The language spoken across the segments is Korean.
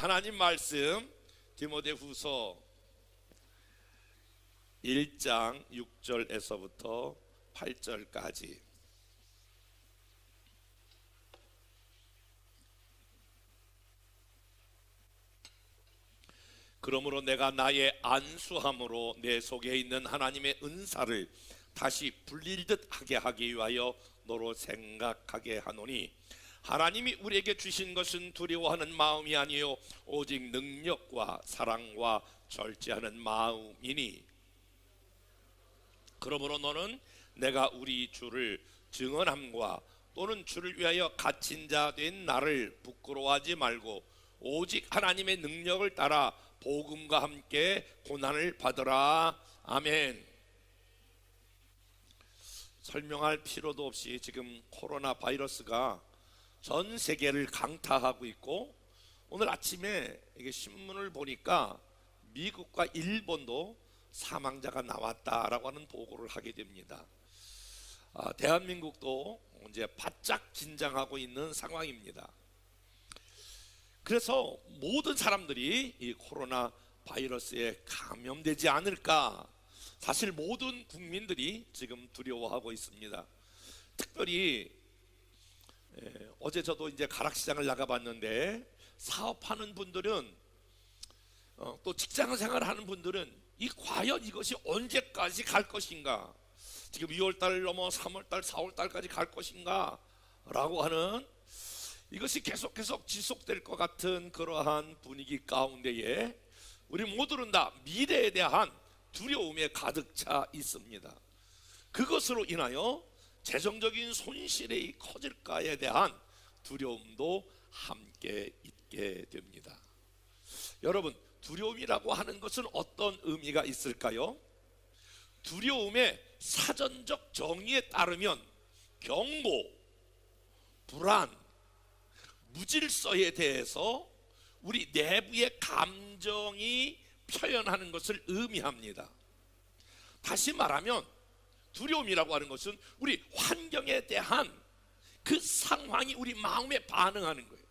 하나님 말씀 디모데후서 1장 6절에서부터 8절까지. 그러므로 내가 나의 안수함으로 내 속에 있는 하나님의 은사를 다시 불릴 듯 하게 하기 위하여 너로 생각하게 하노니, 하나님이 우리에게 주신 것은 두려워하는 마음이 아니요 오직 능력과 사랑과 절제하는 마음이니, 그러므로 너는 내가 우리 주를 증언함과 또는 주를 위하여 갇힌 자 된 나를 부끄러워하지 말고 오직 하나님의 능력을 따라 복음과 함께 고난을 받으라. 아멘. 설명할 필요도 없이 지금 코로나 바이러스가 전 세계를 강타하고 있고, 오늘 아침에 이게 신문을 보니까 미국과 일본도 사망자가 나왔다라고 하는 보고를 하게 됩니다. 대한민국도 이제 바짝 긴장하고 있는 상황입니다. 그래서 모든 사람들이 이 코로나 바이러스에 감염되지 않을까, 사실 모든 국민들이 지금 두려워하고 있습니다. 특별히 어제 저도 이제 가락시장을 나가봤는데, 사업하는 분들은 또 직장생활 하는 분들은 과연 이것이 언제까지 갈 것인가, 지금 2월달 넘어 3월달 4월달까지 갈 것인가 라고 하는, 이것이 계속 지속될 것 같은 그러한 분위기 가운데에 우리 모두는 다 미래에 대한 두려움에 가득 차 있습니다. 그것으로 인하여 재정적인 손실이 커질까에 대한 두려움도 함께 있게 됩니다. 여러분, 두려움이라고 하는 것은 어떤 의미가 있을까요? 두려움의 사전적 정의에 따르면 경고, 불안, 무질서에 대해서 우리 내부의 감정이 표현하는 것을 의미합니다. 다시 말하면 두려움이라고 하는 것은 우리 환경에 대한 그 상황이 우리 마음에 반응하는 거예요.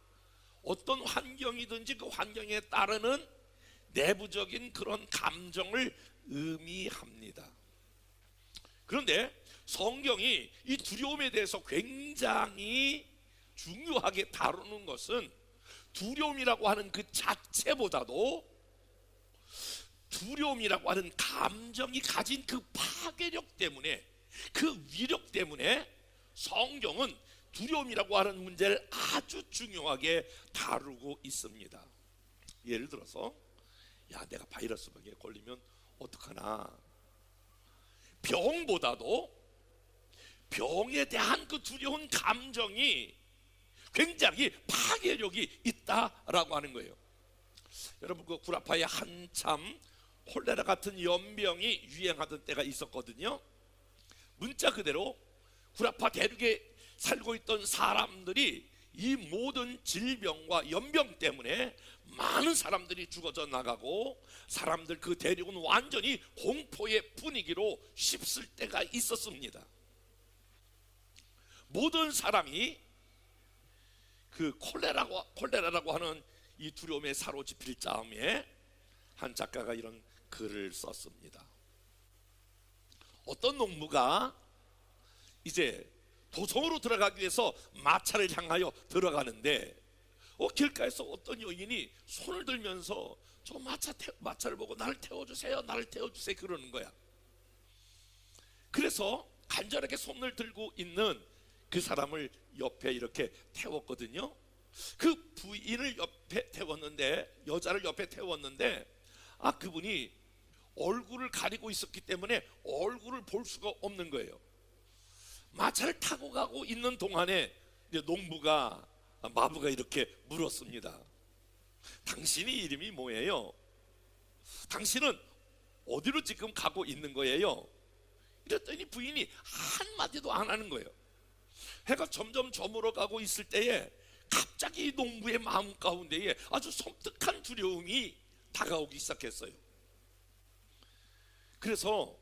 어떤 환경이든지 그 환경에 따르는 내부적인 그런 감정을 의미합니다. 그런데 성경이 이 두려움에 대해서 굉장히 중요하게 다루는 것은, 두려움이라고 하는 그 자체보다도 두려움이라고 하는 감정이 가진 그 파괴력 때문에, 그 위력 때문에 성경은 두려움이라고 하는 문제를 아주 중요하게 다루고 있습니다. 예를 들어서, 내가 바이러스에 걸리면 어떡하나, 병보다도 병에 대한 그 두려운 감정이 굉장히 파괴력이 있다라고 하는 거예요. 여러분, 그 구라파에 한참 콜레라 같은 연병이 유행하던 때가 있었거든요. 문자 그대로 구라파 대륙에 살고 있던 사람들이 이 모든 질병과 연병 때문에 많은 사람들이 죽어져 나가고, 사람들 그 대륙은 완전히 공포의 분위기로 휩쓸 때가 있었습니다. 모든 사람이 그 콜레라라고 하는 이 두려움에 사로잡힐 자음에 한 작가가 이런 글을 썼습니다. 어떤 농부가 이제 도성으로 들어가기 위해서 마차를 향하여 들어가는데, 길가에서 어떤 여인이 손을 들면서 저 마차를 보고 나를 태워주세요 그러는 거야. 그래서 간절하게 손을 들고 있는 그 사람을 옆에 이렇게 태웠거든요. 그 부인을 옆에 태웠는데, 여자를 옆에 태웠는데, 그분이 얼굴을 가리고 있었기 때문에 얼굴을 볼 수가 없는 거예요. 마차를 타고 가고 있는 동안에 이제 마부가 이렇게 물었습니다. 당신의 이름이 뭐예요? 당신은 어디로 지금 가고 있는 거예요? 이랬더니 부인이 한마디도 안 하는 거예요. 해가 점점 저물어 가고 있을 때에 갑자기 농부의 마음 가운데에 아주 섬뜩한 두려움이 다가오기 시작했어요. 그래서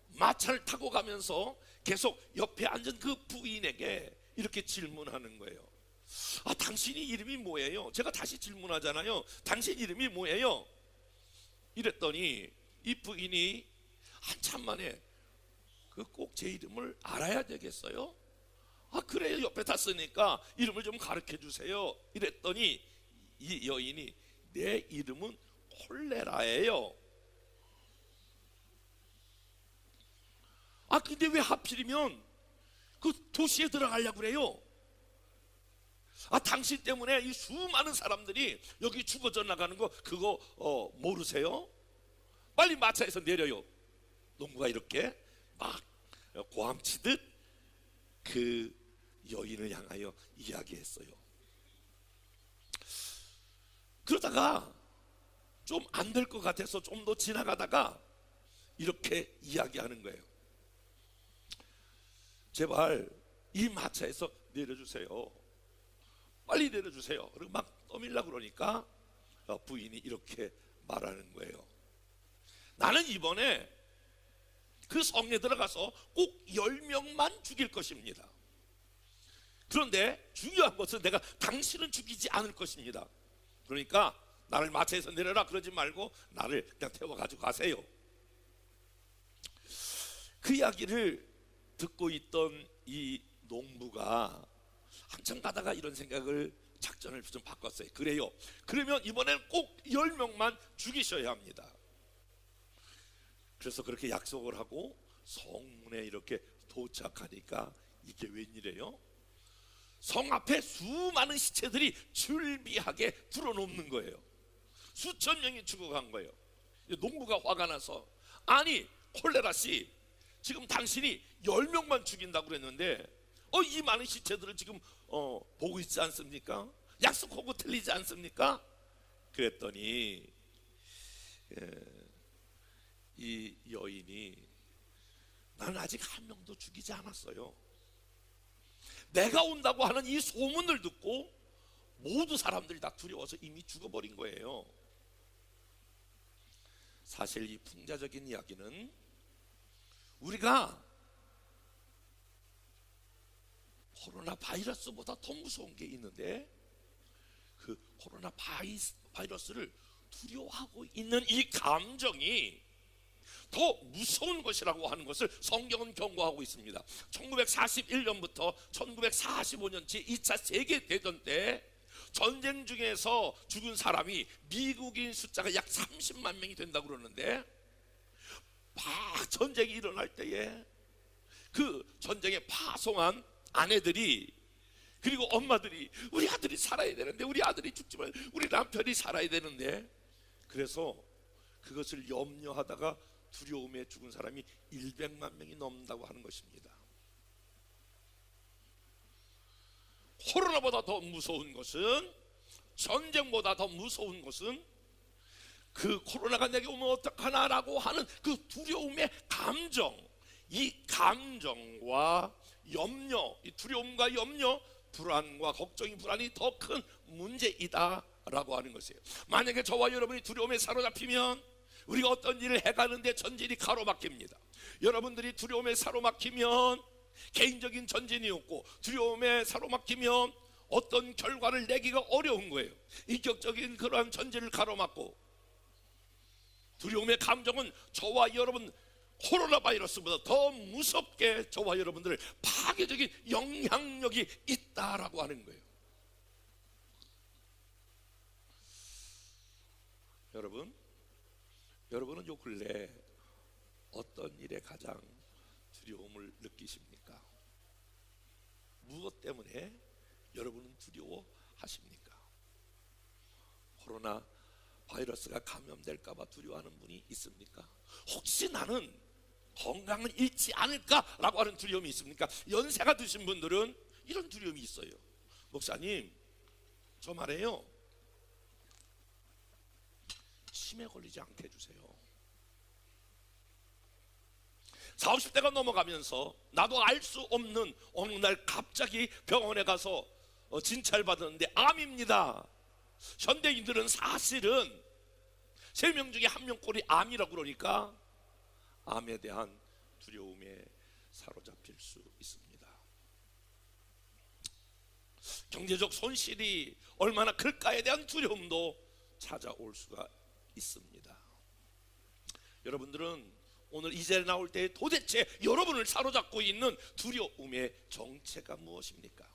마차를 타고 가면서 계속 옆에 앉은 그 부인에게 이렇게 질문하는 거예요. 당신이 이름이 뭐예요? 제가 다시 질문하잖아요. 당신 이름이 뭐예요? 이랬더니 이 부인이 한참 만에 꼭 제 이름을 알아야 되겠어요? 그래요. 옆에 탔으니까 이름을 좀 가르쳐 주세요. 이랬더니 이 여인이 내 이름은 콜레라예요. 근데 왜 하필이면 그 도시에 들어가려고 그래요? 당신 때문에 이 수많은 사람들이 여기 죽어져 나가는 거 그거 모르세요? 빨리 마차에서 내려요. 농부가 이렇게 막 고함치듯 그 여인을 향하여 이야기했어요. 그러다가 좀 안 될 것 같아서 좀 더 지나가다가 이렇게 이야기하는 거예요. 제발 이 마차에서 내려주세요. 빨리 내려주세요. 그리고 막 떠밀려고 그러니까 부인이 이렇게 말하는 거예요. 나는 이번에 그 성에 들어가서 꼭 10명만 죽일 것입니다. 그런데 중요한 것은 내가 당신은 죽이지 않을 것입니다. 그러니까 나를 마차에서 내려라 그러지 말고 나를 그냥 태워가지고 가세요. 그 이야기를 듣고 있던 이 농부가 한참 가다가 이런 생각을 작전을 좀 바꿨어요. 그래요. 그러면 이번에는 꼭 10명만 죽이셔야 합니다. 그래서 그렇게 약속을 하고 성문에 이렇게 도착하니까 이게 웬일이에요? 성 앞에 수많은 시체들이 줄비하게 들어놓는 거예요. 수천 명이 죽어간 거예요. 농부가 화가 나서 아니 콜레라 씨, 지금 당신이 10명만 죽인다고 그랬는데 이 많은 시체들을 지금 보고 있지 않습니까? 약속하고 틀리지 않습니까? 그랬더니 이 여인이 나는 아직 한 명도 죽이지 않았어요. 내가 온다고 하는 이 소문을 듣고 모두 사람들이 다 두려워서 이미 죽어버린 거예요. 사실 이 풍자적인 이야기는 우리가 코로나 바이러스보다 더 무서운 게 있는데 그 코로나 바이러스를 두려워하고 있는 이 감정이 더 무서운 것이라고 하는 것을 성경은 경고하고 있습니다. 1941년부터 1945년 제2차 세계대전 때 전쟁 중에서 죽은 사람이 미국인 숫자가 약 30만 명이 된다고 그러는데 막 전쟁이 일어날 때에 그 전쟁에 파송한 아내들이 그리고 엄마들이 우리 아들이 살아야 되는데 우리 아들이 죽지만 우리 남편이 살아야 되는데 그래서 그것을 염려하다가 두려움에 죽은 사람이 100만 명이 넘는다고 하는 것입니다. 코로나보다 더 무서운 것은 전쟁보다 더 무서운 것은 그 코로나가 내게 오면 어떡하나라고 하는 그 두려움의 감정, 이 감정과 염려, 이 두려움과 염려, 불안과 걱정이 불안이 더 큰 문제이다라고 하는 것이에요. 만약에 저와 여러분이 두려움에 사로잡히면 우리가 어떤 일을 해가는데 전진이 가로막힙니다. 여러분들이 두려움에 사로막히면 개인적인 전진이 없고 두려움에 사로막히면 어떤 결과를 내기가 어려운 거예요. 인격적인 그러한 전진을 가로막고 두려움의 감정은 저와 여러분 코로나 바이러스보다 더 무섭게 저와 여러분들을 파괴적인 영향력이 있다라고 하는 거예요. 여러분은 요 근래 어떤 일에 가장 두려움을 느끼십니까? 무엇 때문에 여러분은 두려워하십니까? 코로나 바이러스가 감염될까 봐 두려워하는 분이 있습니까? 혹시 나는 건강을 잃지 않을까라고 하는 두려움이 있습니까? 연세가 드신 분들은 이런 두려움이 있어요. 목사님, 저 말해요. 치매 걸리지 않게 해주세요. 40, 50대가 넘어가면서 나도 알 수 없는 어느 날 갑자기 병원에 가서 진찰 받았는데 암입니다. 현대인들은 사실은 3명 중에 1명 꼴이 암이라고 그러니까 암에 대한 두려움에 사로잡힐 수 있습니다. 경제적 손실이 얼마나 클까에 대한 두려움도 찾아올 수가 있습니다. 여러분들은 오늘 이 자리에 나올 때 도대체 여러분을 사로잡고 있는 두려움의 정체가 무엇입니까?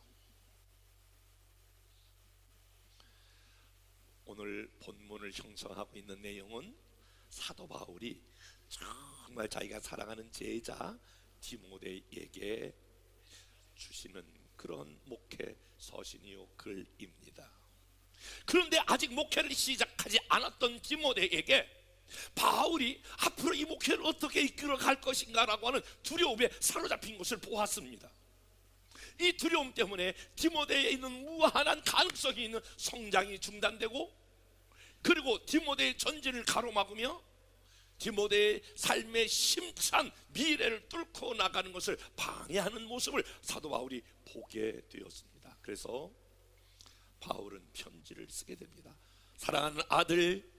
오늘 본문을 형성하고 있는 내용은 사도 바울이 정말 자기가 사랑하는 제자 디모데에게 주시는 그런 목회 서신이요 글입니다. 그런데 아직 목회를 시작하지 않았던 디모데에게 바울이 앞으로 이 목회를 어떻게 이끌어 갈 것인가라고 하는 두려움에 사로잡힌 것을 보았습니다. 이 두려움 때문에 디모데에 있는 무한한 가능성이 있는 성장이 중단되고, 그리고 디모데의 전진을 가로막으며 디모데의 삶의 힘찬 미래를 뚫고 나가는 것을 방해하는 모습을 사도 바울이 보게 되었습니다. 그래서 바울은 편지를 쓰게 됩니다. 사랑하는 아들,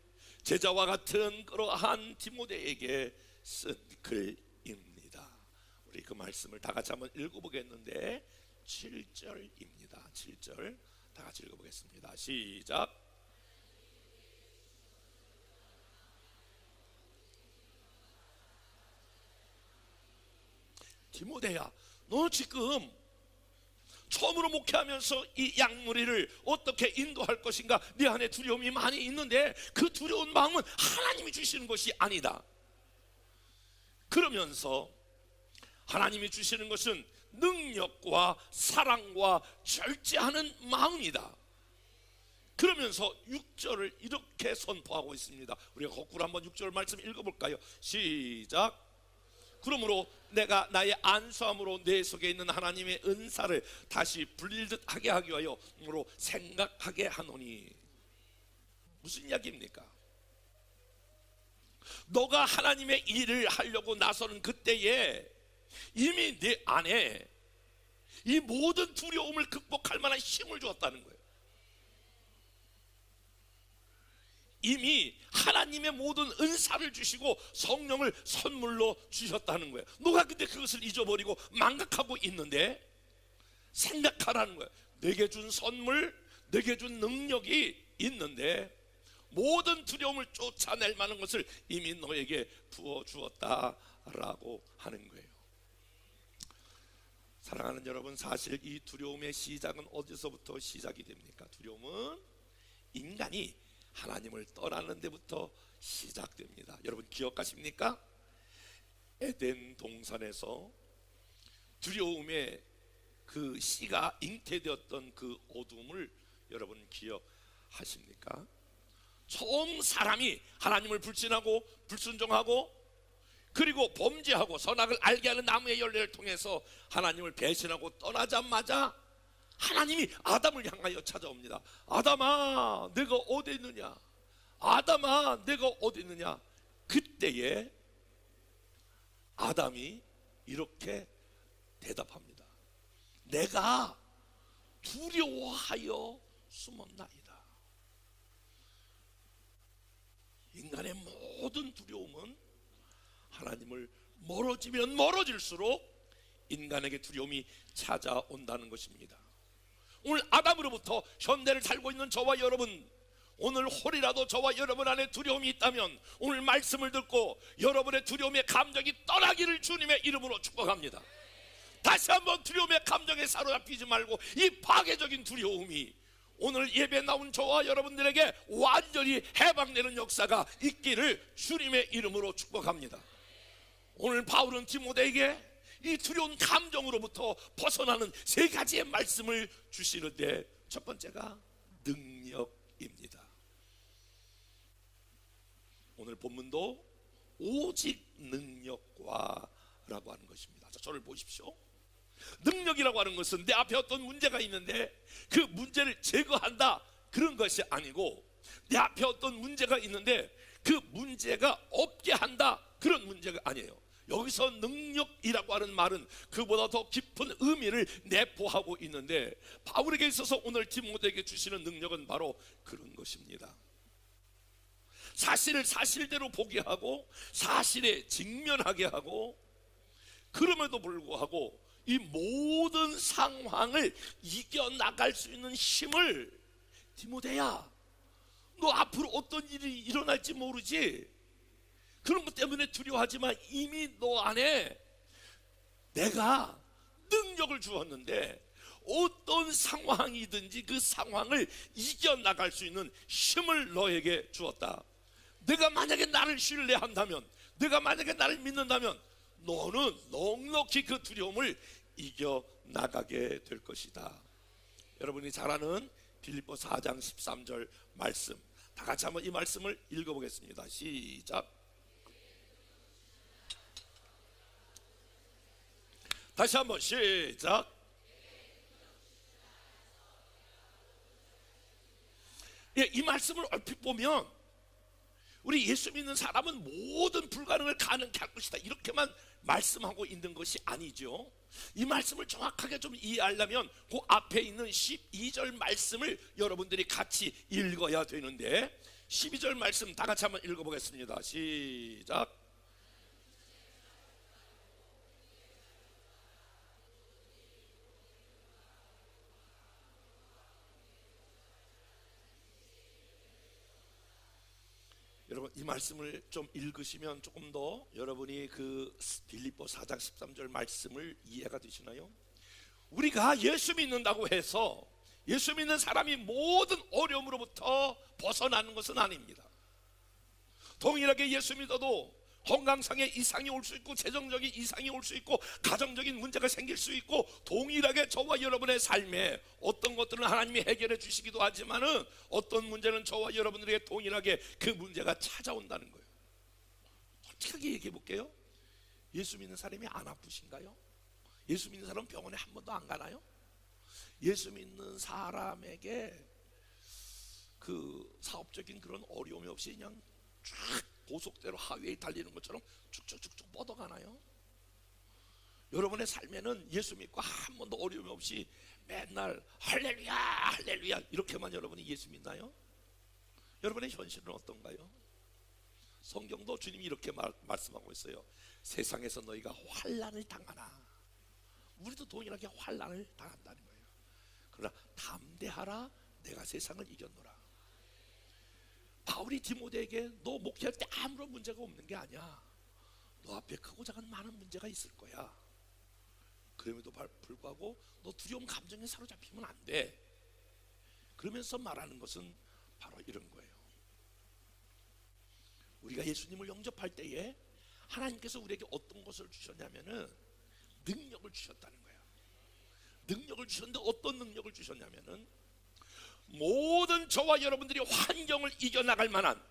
제자와 같은 그러한 디모데에게 쓴 글입니다. 우리 그 말씀을 다 같이 한번 읽어보겠는데 7절입니다. 7절 다 같이 읽어보겠습니다. 시작. 디모데야, 너 지금 처음으로 목회하면서 이 양무리를 어떻게 인도할 것인가, 네 안에 두려움이 많이 있는데 그 두려운 마음은 하나님이 주시는 것이 아니다. 그러면서 하나님이 주시는 것은 능력과 사랑과 절제하는 마음이다. 그러면서 6절을 이렇게 선포하고 있습니다. 우리가 거꾸로 한번 6절 말씀 읽어볼까요? 시작. 그러므로 내가 나의 안수함으로 내 속에 있는 하나님의 은사를 다시 불릴듯 하게 하기 위하여 생각하게 하노니. 무슨 이야기입니까? 너가 하나님의 일을 하려고 나서는 그때에 이미 내 안에 이 모든 두려움을 극복할 만한 힘을 주었다는 거예요. 이미 하나님의 모든 은사를 주시고 성령을 선물로 주셨다는 거예요. 너가 근데 그것을 잊어버리고 망각하고 있는데, 생각하라는 거예요. 내게 준 선물, 내게 준 능력이 있는데 모든 두려움을 쫓아낼 만한 것을 이미 너에게 부어주었다라고 하는 거예요. 사랑하는 여러분, 사실 이 두려움의 시작은 어디서부터 시작이 됩니까? 두려움은 인간이 하나님을 떠나는 데부터 시작됩니다. 여러분 기억하십니까? 에덴 동산에서 두려움의 그 씨가 잉태되었던 그 어둠을 여러분 기억하십니까? 처음 사람이 하나님을 불신하고 불순종하고 그리고 범죄하고 선악을 알게 하는 나무의 열매를 통해서 하나님을 배신하고 떠나자마자 하나님이 아담을 향하여 찾아옵니다. 아담아, 내가 어디 있느냐? 아담아, 내가 어디 있느냐? 그때에 아담이 이렇게 대답합니다. 내가 두려워하여 숨었나이다. 인간의 모든 두려움은 하나님을 멀어지면 멀어질수록 인간에게 두려움이 찾아온다는 것입니다. 오늘 아담으로부터 현대를 살고 있는 저와 여러분, 오늘 홀이라도 저와 여러분 안에 두려움이 있다면 오늘 말씀을 듣고 여러분의 두려움의 감정이 떠나기를 주님의 이름으로 축복합니다. 다시 한번 두려움의 감정에 사로잡히지 말고 이 파괴적인 두려움이 오늘 예배 나온 저와 여러분들에게 완전히 해방되는 역사가 있기를 주님의 이름으로 축복합니다. 오늘 바울은 디모데에게 이 두려운 감정으로부터 벗어나는 세 가지의 말씀을 주시는데, 첫 번째가 능력입니다. 오늘 본문도 오직 능력과 라고 하는 것입니다. 자, 저를 보십시오. 능력이라고 하는 것은 내 앞에 어떤 문제가 있는데 그 문제를 제거한다, 그런 것이 아니고, 내 앞에 어떤 문제가 있는데 그 문제가 없게 한다, 그런 문제가 아니에요. 여기서 능력이라고 하는 말은 그보다 더 깊은 의미를 내포하고 있는데, 바울에게 있어서 오늘 디모데에게 주시는 능력은 바로 그런 것입니다. 사실을 사실대로 보게 하고 사실에 직면하게 하고, 그럼에도 불구하고 이 모든 상황을 이겨나갈 수 있는 힘을, 디모데야, 너 앞으로 어떤 일이 일어날지 모르지, 그런 것 때문에 두려워하지만 이미 너 안에 내가 능력을 주었는데 어떤 상황이든지 그 상황을 이겨나갈 수 있는 힘을 너에게 주었다. 내가 만약에 나를 신뢰한다면, 내가 만약에 나를 믿는다면 너는 넉넉히 그 두려움을 이겨나가게 될 것이다. 여러분이 잘 아는 빌립보 4장 13절 말씀, 다 같이 한번 이 말씀을 읽어보겠습니다. 시작. 다시 한번 시작. 예, 이 말씀을 얼핏 보면 우리 예수 믿는 사람은 모든 불가능을 가능케 할 것이다, 이렇게만 말씀하고 있는 것이 아니죠. 이 말씀을 정확하게 좀 이해하려면 그 앞에 있는 12절 말씀을 여러분들이 같이 읽어야 되는데, 12절 말씀 다 같이 한번 읽어보겠습니다. 시작. 여러분, 이 말씀을 좀 읽으시면 조금 더 여러분이 그 빌립보 4장 13절 말씀을 이해가 되시나요? 우리가 예수 믿는다고 해서 예수 믿는 사람이 모든 어려움으로부터 벗어나는 것은 아닙니다. 동일하게 예수 믿어도 건강상의 이상이 올 수 있고, 재정적인 이상이 올 수 있고, 가정적인 문제가 생길 수 있고, 동일하게 저와 여러분의 삶에 어떤 것들은 하나님이 해결해 주시기도 하지만은 어떤 문제는 저와 여러분들에게 동일하게 그 문제가 찾아온다는 거예요. 솔직하게 얘기해 볼게요. 예수 믿는 사람이 안 아프신가요? 예수 믿는 사람은 병원에 한 번도 안 가나요? 예수 믿는 사람에게 그 사업적인 그런 어려움이 없이 그냥 쭉 고속대로 하위에 달리는 것처럼 쭉쭉쭉쭉 뻗어가나요? 여러분의 삶에는 예수 믿고 한 번도 어려움 없이 맨날 할렐루야 할렐루야 이렇게만 여러분이 예수 믿나요? 여러분의 현실은 어떤가요? 성경도 주님이 이렇게 말씀하고 있어요. 세상에서 너희가 환난을 당하나. 우리도 동일하게 환난을 당한다는 거예요. 그러나 담대하라, 내가 세상을 이겼노라. 바울이 디모데에게 너 목회할 때 아무런 문제가 없는 게 아니야, 너 앞에 크고 작은 많은 문제가 있을 거야. 그럼에도 불구하고 너 두려움 감정에 사로잡히면 안 돼. 그러면서 말하는 것은 바로 이런 거예요. 우리가 예수님을 영접할 때에 하나님께서 우리에게 어떤 것을 주셨냐면은 능력을 주셨다는 거예요. 능력을 주셨는데 어떤 능력을 주셨냐면은 모든 저와 여러분들이 환경을 이겨나갈 만한,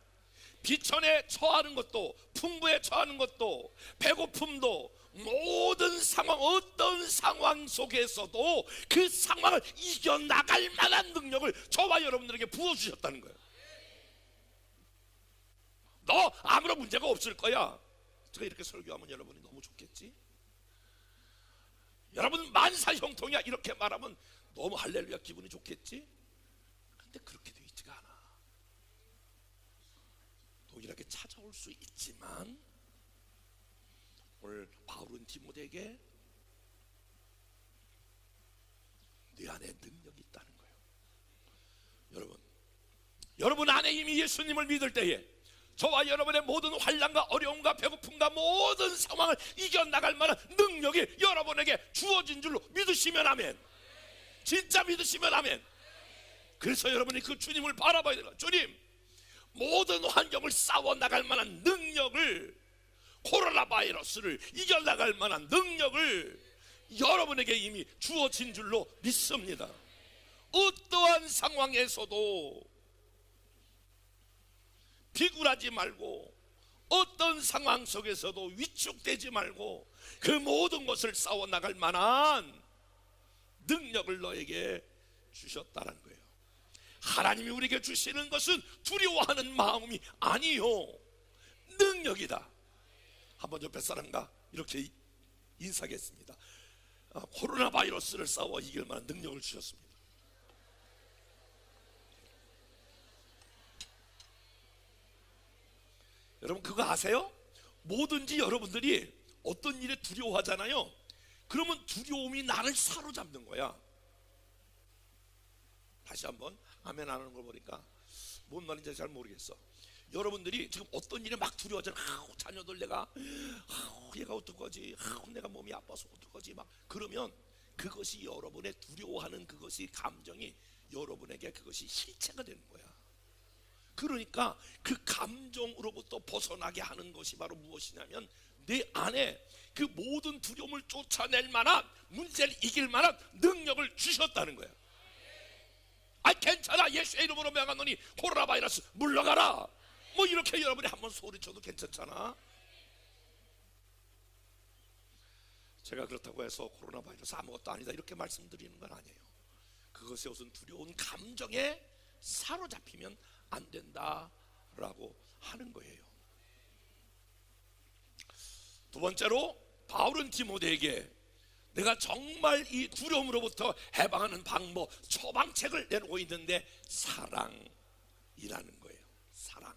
비천에 처하는 것도, 풍부에 처하는 것도, 배고픔도, 모든 상황, 어떤 상황 속에서도 그 상황을 이겨나갈 만한 능력을 저와 여러분들에게 부어주셨다는 거예요. 너 아무런 문제가 없을 거야. 제가 이렇게 설교하면 여러분이 너무 좋겠지? 여러분 만사형통이야 이렇게 말하면 너무 할렐루야 기분이 좋겠지? 근데 그렇게 되어 있지가 않아. 동일하게 찾아올 수 있지만 오늘 바울은 디모데에게 네 안에 능력이 있다는 거예요. 여러분 안에 이미 예수님을 믿을 때에 저와 여러분의 모든 환난과 어려움과 배고픔과 모든 상황을 이겨나갈 만한 능력이 여러분에게 주어진 줄로 믿으시면 아멘. 진짜 믿으시면 아멘. 그래서 여러분이 그 주님을 바라봐야 돼요. 주님, 모든 환경을 싸워나갈 만한 능력을, 코로나 바이러스를 이겨나갈 만한 능력을 여러분에게 이미 주어진 줄로 믿습니다. 어떠한 상황에서도 비굴하지 말고, 어떤 상황 속에서도 위축되지 말고 그 모든 것을 싸워나갈 만한 능력을 너에게 주셨다는 거예요. 하나님이 우리에게 주시는 것은 두려워하는 마음이 아니요, 능력이다. 한번 옆에 사람과 이렇게 인사하겠습니다. 코로나 바이러스를 싸워 이길 만한 능력을 주셨습니다. 여러분 그거 아세요? 뭐든지 여러분들이 어떤 일에 두려워하잖아요. 그러면 두려움이 나를 사로잡는 거야. 다시 한번 아멘 안 하는 걸 보니까 뭔 말인지 잘 모르겠어. 여러분들이 지금 어떤 일에 막 두려워하잖아. 자녀들 내가 얘가 어떡하지, 내가 몸이 아파서 어떡하지, 막 그러면 그것이 여러분의 두려워하는 그것이 감정이 여러분에게 그것이 실체가 되는 거야. 그러니까 그 감정으로부터 벗어나게 하는 것이 바로 무엇이냐면 내 안에 그 모든 두려움을 쫓아낼 만한, 문제를 이길 만한 능력을 주셨다는 거야. 아, 괜찮아, 예수의 이름으로 명하노니 코로나 바이러스 물러가라, 뭐 이렇게 여러분이 한번 소리쳐도 괜찮잖아. 제가 그렇다고 해서 코로나 바이러스 아무것도 아니다 이렇게 말씀드리는 건 아니에요. 그것에 무슨 두려운 감정에 사로잡히면 안 된다라고 하는 거예요. 두 번째로 바울은 디모데에게 내가 정말 이 두려움으로부터 해방하는 방법, 처방책을 내놓고 있는데 사랑이라는 거예요. 사랑.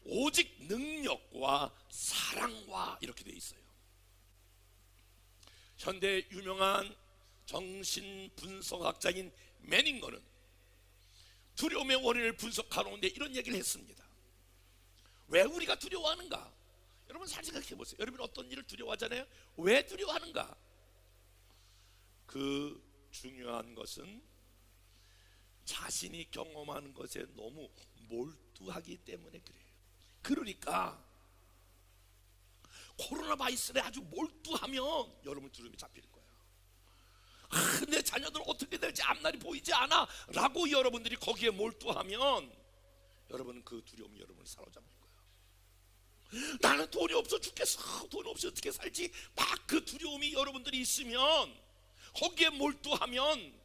오직 능력과 사랑과 이렇게 돼 있어요. 현대 유명한 정신분석학자인 매닝거는 두려움의 원인을 분석하는데 이런 얘기를 했습니다. 왜 우리가 두려워하는가? 여러분 잘 생각해 보세요. 여러분 어떤 일을 두려워하잖아요. 왜 두려워하는가? 그 중요한 것은 자신이 경험하는 것에 너무 몰두하기 때문에 그래요. 그러니까 코로나 바이러스에 아주 몰두하면 여러분 두려움이 잡힐 거예요. 내 자녀들 어떻게 될지 앞날이 보이지 않아 라고 여러분들이 거기에 몰두하면 여러분은 그 두려움이 여러분을 사로잡을 거예요. 나는 돈이 없어 죽겠어, 돈 없이 어떻게 살지, 막 그 두려움이 여러분들이 있으면, 거기에 몰두하면,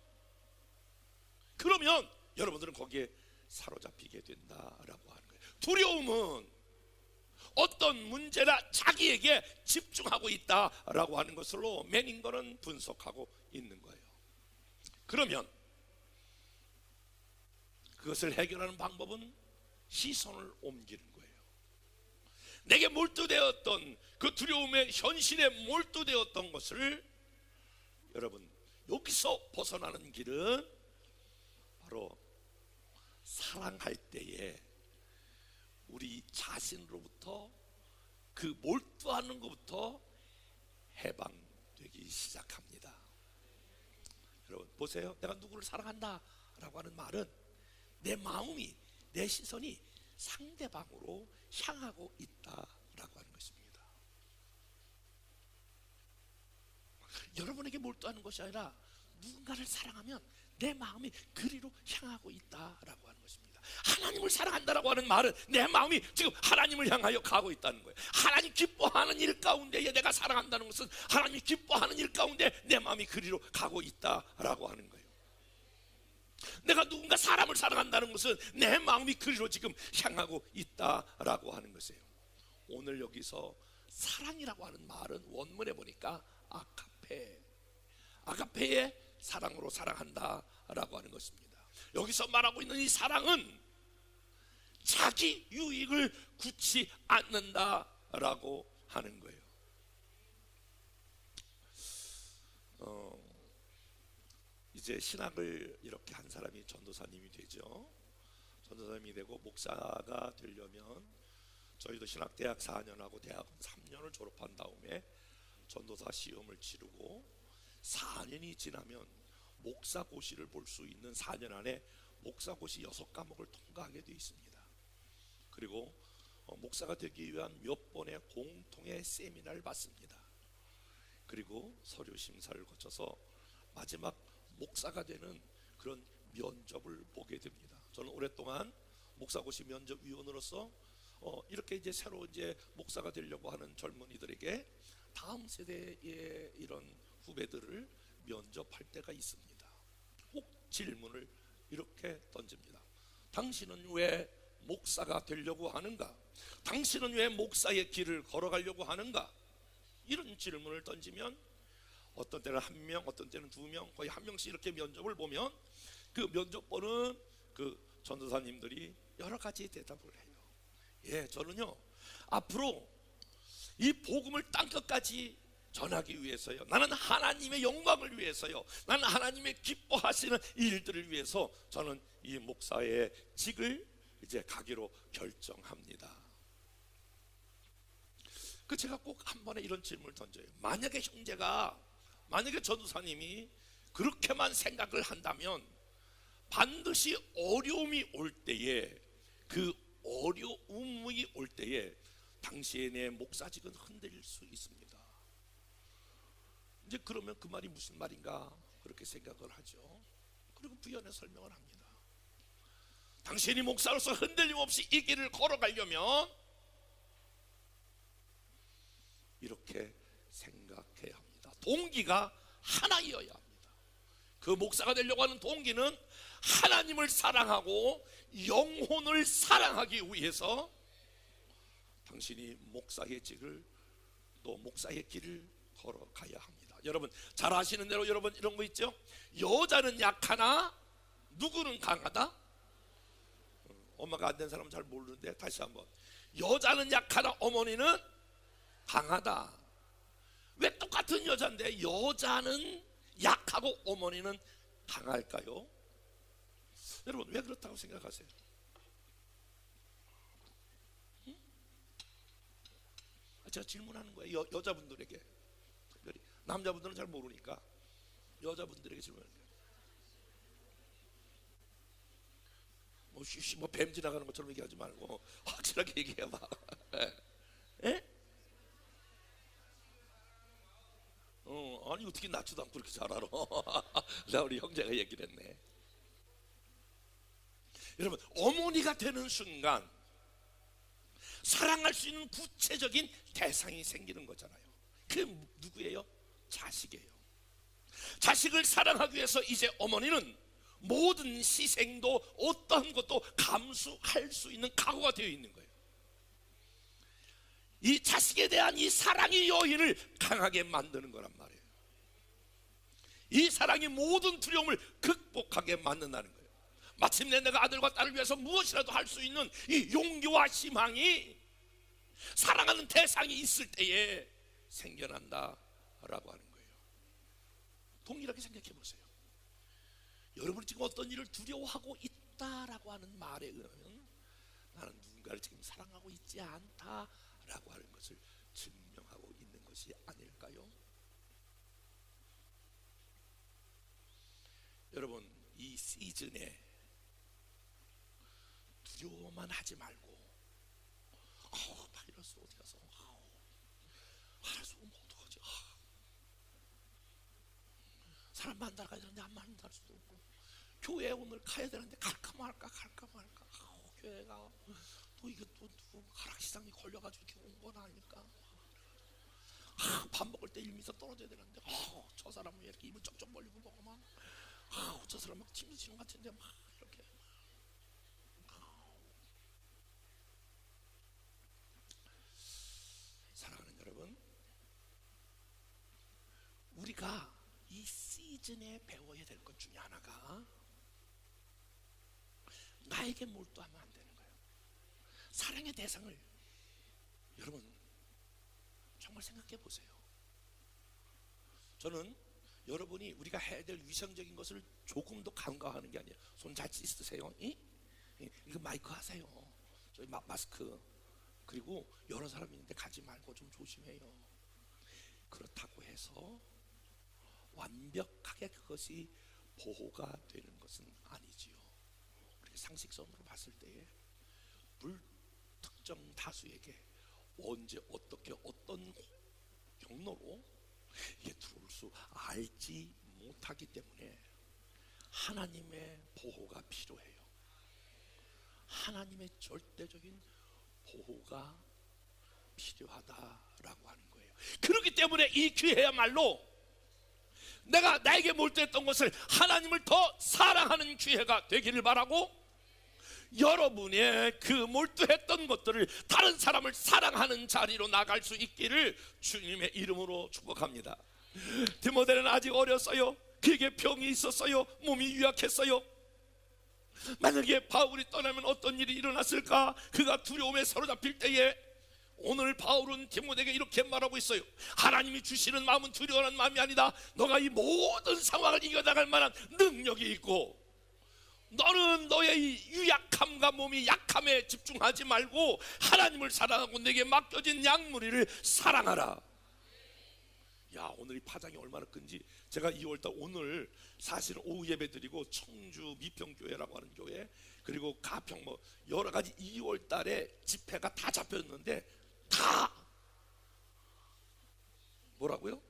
그러면 여러분들은 거기에 사로잡히게 된다라고 하는 거예요. 두려움은 어떤 문제나 자기에게 집중하고 있다라고 하는 것으로 매닝거는 분석하고 있는 거예요. 그러면 그것을 해결하는 방법은 시선을 옮기는 거예요. 내게 몰두되었던 그 두려움의 현실에 몰두되었던 것을 여러분 여기서 벗어나는 길은 바로 사랑할 때에 우리 자신으로부터 그 몰두하는 것부터 해방되기 시작합니다. 여러분 보세요. 내가 누구를 사랑한다 라고 하는 말은 내 마음이, 내 시선이 상대방으로 향하고 있다라고 하는 것입니다. 여러분에게 몰두하는 것이 아니라 누군가를 사랑하면 내 마음이 그리로 향하고 있다라고 하는 것입니다. 하나님을 사랑한다라고 하는 말은 내 마음이 지금 하나님을 향하여 가고 있다는 거예요. 하나님 기뻐하는 일 가운데에 내가 사랑한다는 것은 하나님이 기뻐하는 일 가운데 내 마음이 그리로 가고 있다라고 하는 거예요. 내가 누군가 사람을 사랑한다는 것은 내 마음이 그리로 지금 향하고 있다라고 하는 것이에요. 오늘 여기서 사랑이라고 하는 말은 원문에 보니까 아가페의 사랑으로 사랑한다라고 하는 것입니다. 여기서 말하고 있는 이 사랑은 자기 유익을 굳지 않는다라고 하는 거예요. 이제 신학을 이렇게 한 사람이 전도사님이 되죠. 전도사님이 되고 목사가 되려면 저희도 신학대학 4년하고 대학원 3년을 졸업한 다음에 전도사 시험을 치르고 4년이 지나면 목사고시를 볼 수 있는 4년 안에 목사고시 6과목을 통과하게 되어 있습니다. 그리고 목사가 되기 위한 몇 번의 공통의 세미나를 받습니다. 그리고 서류 심사를 거쳐서 마지막 목사가 되는 그런 면접을 보게 됩니다. 저는 오랫동안 목사고시 면접위원으로서 이렇게 이제 새로 이제 목사가 되려고 하는 젊은이들에게 다음 세대의 이런 후배들을 면접할 때가 있습니다. 혹 질문을 이렇게 던집니다. 당신은 왜 목사가 되려고 하는가? 당신은 왜 목사의 길을 걸어가려고 하는가? 이런 질문을 던지면 어떤 때는 1명, 어떤 때는 2명, 거의 1명씩 이렇게 면접을 보면 그 면접 보는 그 전도사님들이 여러 가지 대답을 해요. 예, 저는요 앞으로 이 복음을 땅끝까지 전하기 위해서요. 나는 하나님의 영광을 위해서요. 나는 하나님의 기뻐하시는 일들을 위해서 저는 이 목사의 직을 이제 가기로 결정합니다. 제가 꼭 한 번에 이런 질문을 던져요. 만약에 전도사님이 그렇게만 생각을 한다면 반드시 어려움이 올 때에, 그 어려움이 올 때에 당신의 목사직은 흔들릴 수 있습니다. 이제 그러면 그 말이 무슨 말인가 그렇게 생각을 하죠. 그리고 부연의 설명을 합니다. 당신이 목사로서 흔들림 없이 이 길을 걸어가려면 이렇게 생각해야 합니다. 동기가 하나이어야 합니다. 그 목사가 되려고 하는 동기는 하나님을 사랑하고 영혼을 사랑하기 위해서 당신이 목사의 직을, 또 목사의 길을 걸어가야 합니다. 여러분 잘 아시는 대로 여러분 이런 거 있죠? 여자는 약하나 누구는 강하다? 엄마가 안 된 사람은 잘 모르는데 다시 한번, 여자는 약하나 어머니는 강하다. 왜 똑같은 여자인데 여자는 약하고 어머니는 강할까요? 여러분 왜 그렇다고 생각하세요? 제가 질문하는 거예요. 여자분들에게. 남자분들은 잘 모르니까 여자분들에게 질문하는 거예요. 뭐 뱀 지나가는 것처럼 얘기하지 말고 확실하게 얘기해봐. 에? 아니 어떻게 낳지도 않고 그렇게 잘 알아? 나 우리 형제가 얘기를 했네. 여러분 어머니가 되는 순간 사랑할 수 있는 구체적인 대상이 생기는 거잖아요. 그게 누구예요? 자식이에요. 자식을 사랑하기 위해서 이제 어머니는 모든 희생도 어떤 것도 감수할 수 있는 각오가 되어 있는 거예요. 이 자식에 대한 이 사랑의 여인을 강하게 만드는 거란 말이에요. 이 사랑이 모든 두려움을 극복하게 만든다는 거예요. 마침내 내가 아들과 딸을 위해서 무엇이라도 할 수 있는 이 용기와 희망이 사랑하는 대상이 있을 때에 생겨난다라고 하는 거예요. 동일하게 생각해 보세요. 여러분이 지금 어떤 일을 두려워하고 있다라고 하는 말에 의하면 나는 누군가를 지금 사랑하고 있지 않다라고 하는 것을 증명하고 있는 것이 아닐까요? 여러분 이 시즌에 두려워만 하지 말고 바이러스 어디 가서 알아서 오면 어떡하지? 사람 만나러 가는데 안 만날 수도 없고, 교회 오늘 가야 되는데 갈까 말까 교회가 또 이게 또 가락시장이 걸려가지고 이렇게 온 건 아닐까? 밥 먹을 때 1m 떨어져야 되는데 저 사람은 왜 이렇게 입을 쩍쩍 벌리고 먹으면 저 사람 막 침이 치는 것 같은데 막 이렇게. 사랑하는 여러분, 우리가 이 시즌에 배워야 될 것 중에 하나가 나에게 몰두하면 안 되는 거예요. 사랑의 대상을 여러분 정말 생각해 보세요. 저는 여러분이 우리가 해야 될 위생적인 것을 조금도 간과하는 게 아니에요. 손 잘 씻으세요. 이거 마이크 하세요. 저희 마스크. 그리고 여러 사람 있는데 가지 말고 좀 조심해요. 그렇다고 해서 완벽하게 그것이 보호가 되는 것은 아니지요. 그렇게 상식선으로 봤을 때에 불특정 다수에게 언제 어떻게 어떤 경로로 이게 들어올 수 알지 못하기 때문에 하나님의 보호가 필요해요. 하나님의 절대적인 보호가 필요하다라고 하는 거예요. 그렇기 때문에 이 기회야말로 내가 나에게 몰두했던 것을 하나님을 더 사랑하는 기회가 되기를 바라고, 여러분의 그 몰두했던 것들을 다른 사람을 사랑하는 자리로 나갈 수 있기를 주님의 이름으로 축복합니다. 디모데는 아직 어렸어요. 그에게 병이 있었어요. 몸이 유약했어요. 만약에 바울이 떠나면 어떤 일이 일어났을까? 그가 두려움에 사로잡힐 때에 오늘 바울은 디모데에게 이렇게 말하고 있어요. 하나님이 주시는 마음은 두려워하는 마음이 아니다. 너가 이 모든 상황을 이겨나갈 만한 능력이 있고, 너는 너의 이 유약함과 몸이 약함에 집중하지 말고 하나님을 사랑하고 내게 맡겨진 양무리를 사랑하라. 야, 오늘 이 파장이 얼마나 큰지. 제가 2월달 오늘 사실은 오후 예배 드리고 청주 미평교회라고 하는 교회, 그리고 가평 뭐 여러 가지 2월달에 집회가 다 잡혔는데 다 뭐라고요?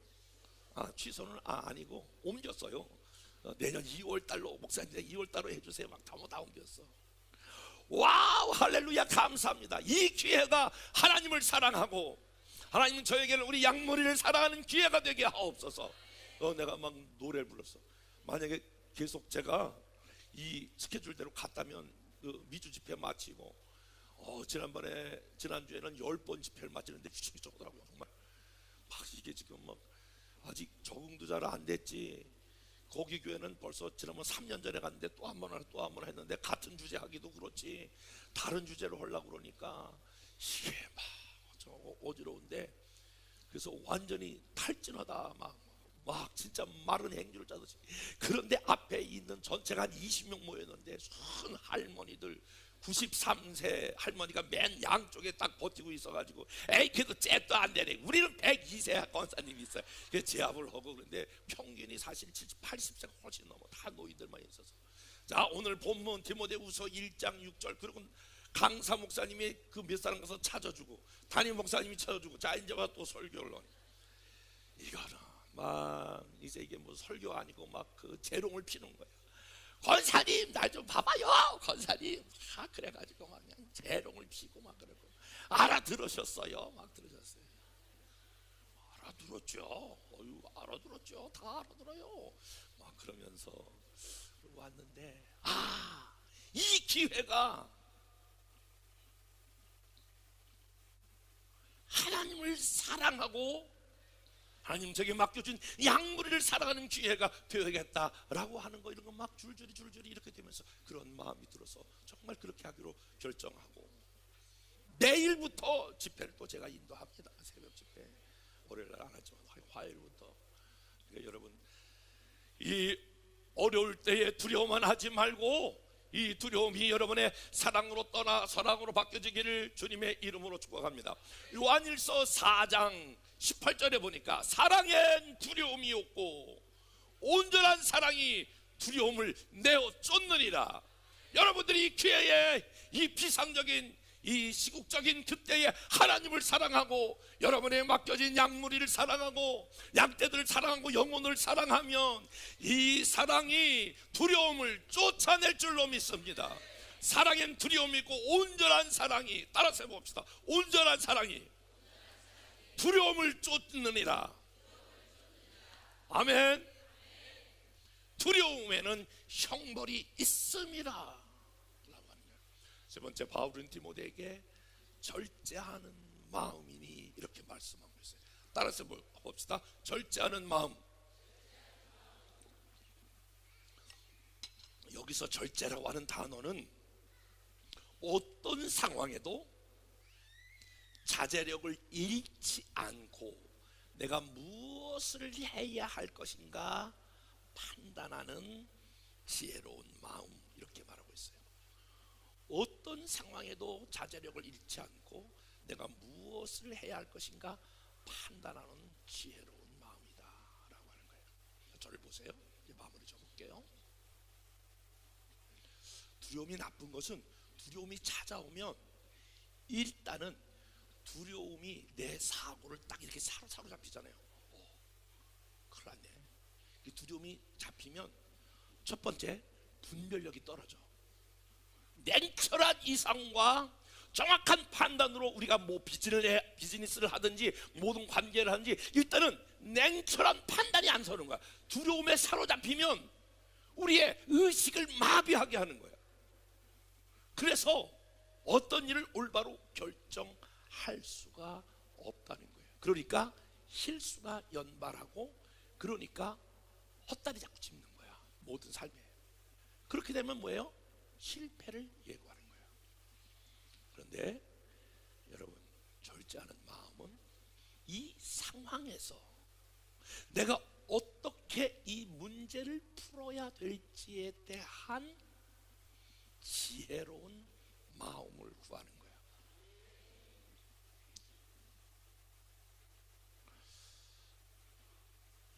취소는 아니고 옮겼어요. 내년 2월달로 목사님 2월달로 해주세요. 막 다 옮겼어. 와우, 할렐루야, 감사합니다. 이 기회가 하나님을 사랑하고 하나님은 저에게는 우리 양머리를 사랑하는 기회가 되게 하옵소서. 내가 막 노래를 불렀어. 만약에 계속 제가 이 스케줄대로 갔다면 그 미주 집회 마치고 지난주에는 10번 집회를 마치는데 휴식이 적더라고요. 정말 막 이게 지금 막 아직 적응도 잘 안 됐지. 거기 교회는 벌써 지난번 3년 전에 갔는데 또 한 번 했는데 같은 주제 하기도 그렇지 다른 주제로 하려고 그러니까 이게 막 어지러운데, 그래서 완전히 탈진하다 막 진짜 마른 행주를 짜듯이. 그런데 앞에 있는 전체가 한 20명 모였는데 순 할머니들, 93세 할머니가 맨 양쪽에 딱 버티고 있어가지고 에이 그래도 잽도 안 되네. 우리는 102세 권사님이 있어요. 그래서 제압을 하고. 그런데 평균이 사실 70, 80세가 훨씬 넘어. 다 노인들만 있어서. 자, 오늘 본문 디모데후서 1장 6절, 그리고 강사 목사님이 그 몇 사람 가서 찾아주고 담임 목사님이 찾아주고, 자 이제 또 설교를 하니 이거는 막 이제 이게 뭐 설교 아니고 막 그 재롱을 피는 거야. 권사님 날 좀 봐봐요 권사님. 그래가지고 막 그냥 재롱을 피고 막 그러고. 알아들으셨어요? 막 들으셨어요? 알아들었죠. 알아들었죠. 다 알아들어요. 막 그러면서 왔는데 이 기회가 하나님을 사랑하고 하나님 저게 맡겨준 양무리를 사랑하는 기회가 되어야겠다라고 하는 거, 이런 거 막 줄줄이 이렇게 되면서 그런 마음이 들어서 정말 그렇게 하기로 결정하고, 내일부터 집회를 또 제가 인도합니다. 새벽 집회. 월요일날 안 하지만 화요일부터. 그러니까 여러분, 이 어려울 때에 두려워만 하지 말고 이 두려움이 여러분의 사랑으로 떠나 사랑으로 바뀌어지기를 주님의 이름으로 축복합니다. 요한일서 4장 18절에 보니까 사랑엔 두려움이 없고 온전한 사랑이 두려움을 내어 쫓느니라. 여러분들이 이 기회에 이 비상적인 이 시국적인 그때에 하나님을 사랑하고 여러분의 맡겨진 양무리를 사랑하고 양떼들을 사랑하고 영혼을 사랑하면 이 사랑이 두려움을 쫓아낼 줄로 믿습니다. 사랑엔 두려움이 있고 온전한 사랑이, 따라서 해봅시다. 온전한 사랑이 두려움을 쫓느니라. 아멘. 두려움에는 형벌이 있음이라. 세 번째, 바울은 디모데에게 절제하는 마음이니 이렇게 말씀하고 있어요. 따라서 봅시다. 절제하는 마음. 여기서 절제라고 하는 단어는 어떤 상황에도 자제력을 잃지 않고 내가 무엇을 해야 할 것인가 판단하는 지혜로운 마음, 이렇게 말하고 있어요. 어떤 상황에도 자제력을 잃지 않고 내가 무엇을 해야 할 것인가 판단하는 지혜로운 마음이다 라고 하는 거예요. 저를 보세요. 이제 마무리 적을게요. 두려움이 나쁜 것은, 두려움이 찾아오면 일단은 두려움이 내 사고를 딱 이렇게 사로잡히잖아요. 큰일 났네. 이 두려움이 잡히면 첫 번째, 분별력이 떨어져. 냉철한 이상과 정확한 판단으로 우리가 뭐 비즈니스를 하든지 모든 관계를 하든지 일단은 냉철한 판단이 안 서는 거야. 두려움에 사로잡히면 우리의 의식을 마비하게 하는 거야. 그래서 어떤 일을 올바로 결정할 수가 없다는 거예요. 그러니까 실수가 연발하고, 그러니까 헛다리 자꾸 짚는 거야. 모든 삶에. 그렇게 되면 뭐예요? 실패를 예고하는 거예요. 그런데 여러분, 절제하는 마음은 이 상황에서 내가 어떻게 이 문제를 풀어야 될지에 대한 지혜로운 마음을 구하는 거예요.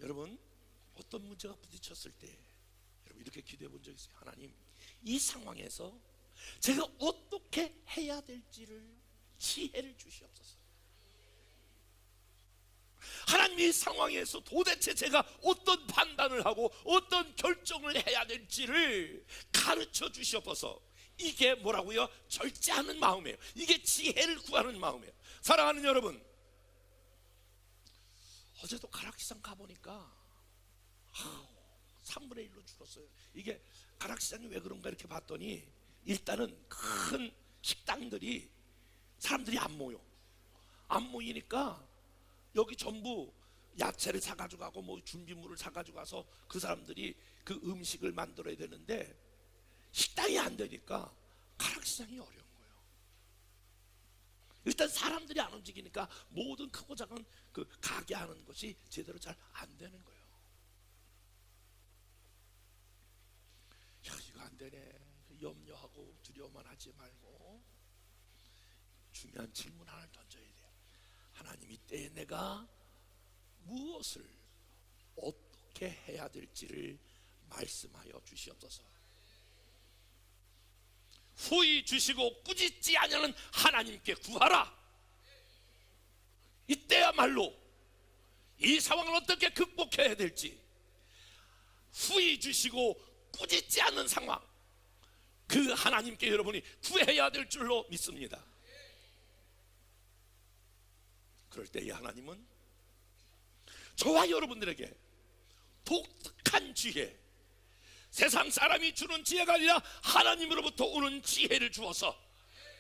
여러분, 어떤 문제가 부딪혔을 때 여러분 이렇게 기도해 본 적 있어요? 하나님, 이 상황에서 제가 어떻게 해야 될지를 지혜를 주시옵소서. 하나님, 이 상황에서 도대체 제가 어떤 판단을 하고 어떤 결정을 해야 될지를 가르쳐 주시옵소서. 이게 뭐라고요? 절제하는 마음이에요. 이게 지혜를 구하는 마음이에요. 사랑하는 여러분, 어제도 가락시장 가보니까 3분의 1로 줄었어요. 이게 가락시장이 왜 그런가 이렇게 봤더니 일단은 큰 식당들이 사람들이 안 모여. 안 모이니까 여기 전부 야채를 사가지고 가고 뭐 준비물을 사가지고 가서 그 사람들이 그 음식을 만들어야 되는데 식당이 안 되니까 가락시장이 어려운 거예요. 일단 사람들이 안 움직이니까 모든 크고 작은 그 가게 하는 것이 제대로 잘 안 되는 거예요. 야, 이거 안 되네. 염려하고 두려워만 하지 말고 중요한 질문 하나를 던져야 돼요. 하나님, 이때에 내가 무엇을 어떻게 해야 될지를 말씀하여 주시옵소서. 후히 주시고 꾸짖지 아니하는 하나님께 구하라. 이때야말로 이 상황을 어떻게 극복해야 될지, 후히 주시고 꾸짖지 않는 상황, 그 하나님께 여러분이 구해야 될 줄로 믿습니다. 그럴 때 이 하나님은 저와 여러분들에게 독특한 지혜, 세상 사람이 주는 지혜가 아니라 하나님으로부터 오는 지혜를 주어서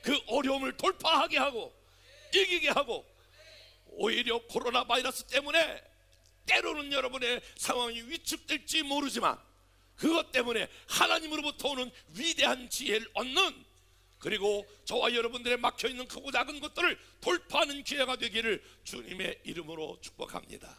그 어려움을 돌파하게 하고 이기게 하고, 오히려 코로나 바이러스 때문에 때로는 여러분의 상황이 위축될지 모르지만 그것 때문에 하나님으로부터 오는 위대한 지혜를 얻는, 그리고 저와 여러분들의 막혀있는 크고 작은 것들을 돌파하는 기회가 되기를 주님의 이름으로 축복합니다.